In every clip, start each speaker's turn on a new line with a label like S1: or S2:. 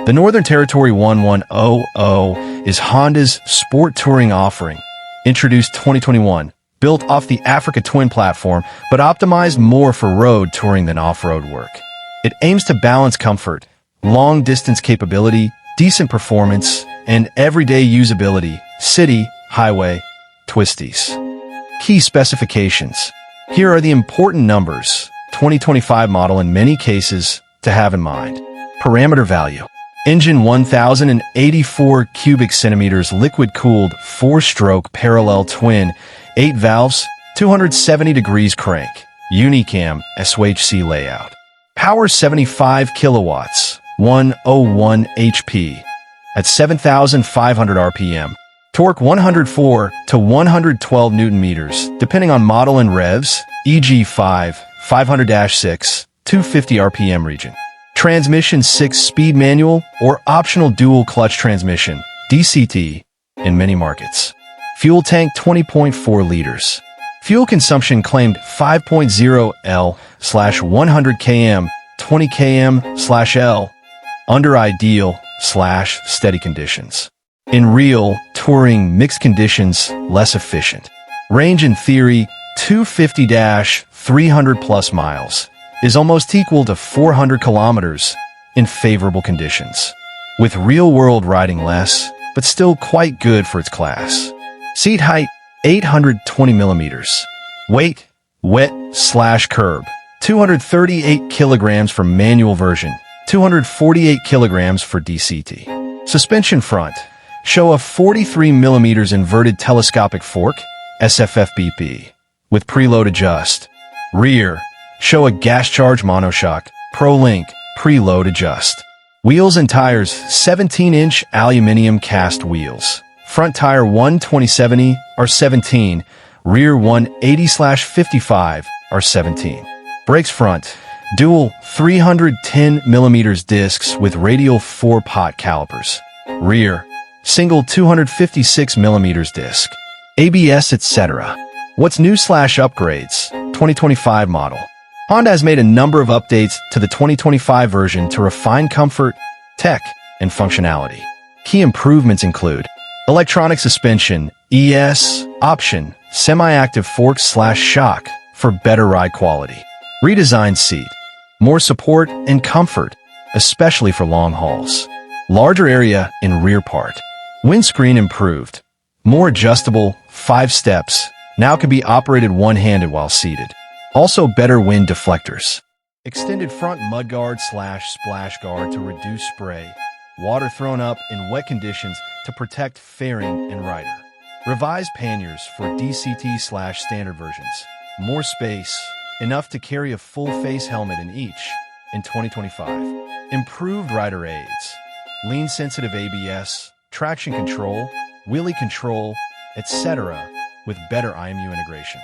S1: The Northern Territory 1100 is Honda's sport touring offering, introduced 2021, built off the Africa Twin platform, but optimized more for road touring than off-road work. It aims to balance comfort, long-distance capability, decent performance, and everyday usability, city, highway, twisties. Key specifications. Here are the important numbers, 2025 model in many cases to have in mind. Parameter value. Engine 1084 cubic centimeters liquid-cooled 4-stroke parallel twin, 8 valves, 270 degrees crank, Unicam SOHC layout. Power 75 kilowatts, 101 HP, at 7,500 RPM. Torque 104 to 112 Newton meters, depending on model and revs, e.g. 500-6, 250 RPM region. Transmission 6-speed manual or optional dual clutch transmission, DCT, in many markets. Fuel tank 20.4 liters. Fuel consumption claimed 5.0 L/100 km, 20 km/L, under ideal/steady conditions. In real, touring, mixed conditions, less efficient. Range in theory, 250-300 plus miles, is almost equal to 400 kilometers in favorable conditions, with real-world riding less, but still quite good for its class. Seat height, 820 millimeters. Weight, wet/curb, 238 kilograms for manual version, 248 kilograms for DCT. Suspension front, show a 43 millimeters inverted telescopic fork, SFFBP, with preload adjust. Rear, show a gas-charged monoshock, ProLink, preload adjust. Wheels and tires, 17-inch aluminum cast wheels. Front tire 120/70 are 17, rear 180/55 are 17. Brakes front, dual 310 millimeters discs with radial 4-pot calipers. Rear, single 256 millimeters disc. ABS, etc. What's new/upgrades? 2025 model. Honda has made a number of updates to the 2025 version to refine comfort, tech, and functionality. Key improvements include electronic suspension, ES, option, semi-active forks/shock for better ride quality. Redesigned seat, more support and comfort, especially for long hauls. Larger area in rear part. Windscreen improved. More adjustable, 5 steps, now can be operated one-handed while seated. Also better wind deflectors. Extended front mudguard/splash guard to reduce spray. Water thrown up in wet conditions to protect fairing and rider. Revised panniers for DCT/standard versions. More space, enough to carry a full-face helmet in each, in 2025. Improved rider aids. Lean-sensitive ABS, traction control, wheelie control, etc., with better IMU integration.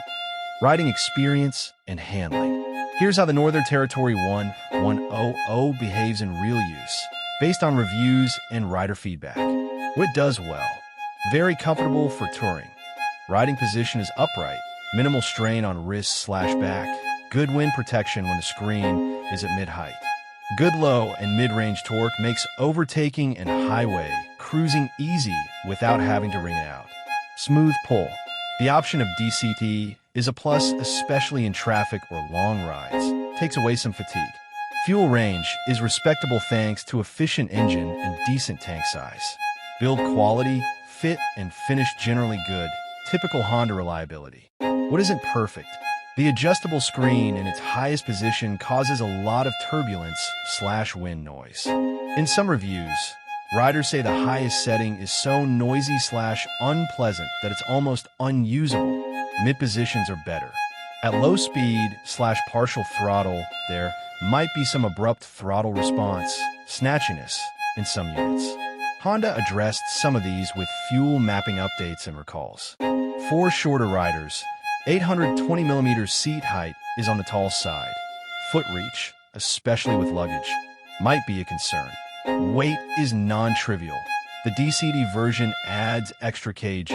S1: Riding experience and handling. Here's how the Northern Territory 1100 behaves in real use, based on reviews and rider feedback. What does well? Very comfortable for touring. Riding position is upright, minimal strain on wrists/back, good wind protection when the screen is at mid-height. Good low and mid-range torque makes overtaking and highway cruising easy without having to wring it out. Smooth pull. The option of DCT is a plus, especially in traffic or long rides. Takes away some fatigue. Fuel range is respectable thanks to efficient engine and decent tank size. Build quality, fit, and finish generally good. Typical Honda reliability. What isn't perfect? The adjustable screen in its highest position causes a lot of turbulence/wind noise. In some reviews, riders say the highest setting is so noisy/unpleasant that it's almost unusable. Mid positions are better. At low speed/partial throttle, there might be some abrupt throttle response, snatchiness, in some units. Honda addressed some of these with fuel mapping updates and recalls. For shorter riders, 820mm seat height is on the tall side. Foot reach, especially with luggage, might be a concern. Weight is non-trivial. The DCT version adds extra kg,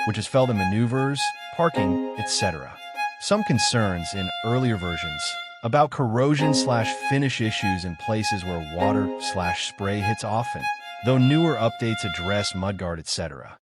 S1: which is felt in maneuvers, parking, etc. Some concerns in earlier versions, about corrosion/finish issues in places where water/spray hits often, though newer updates address mudguard, etc.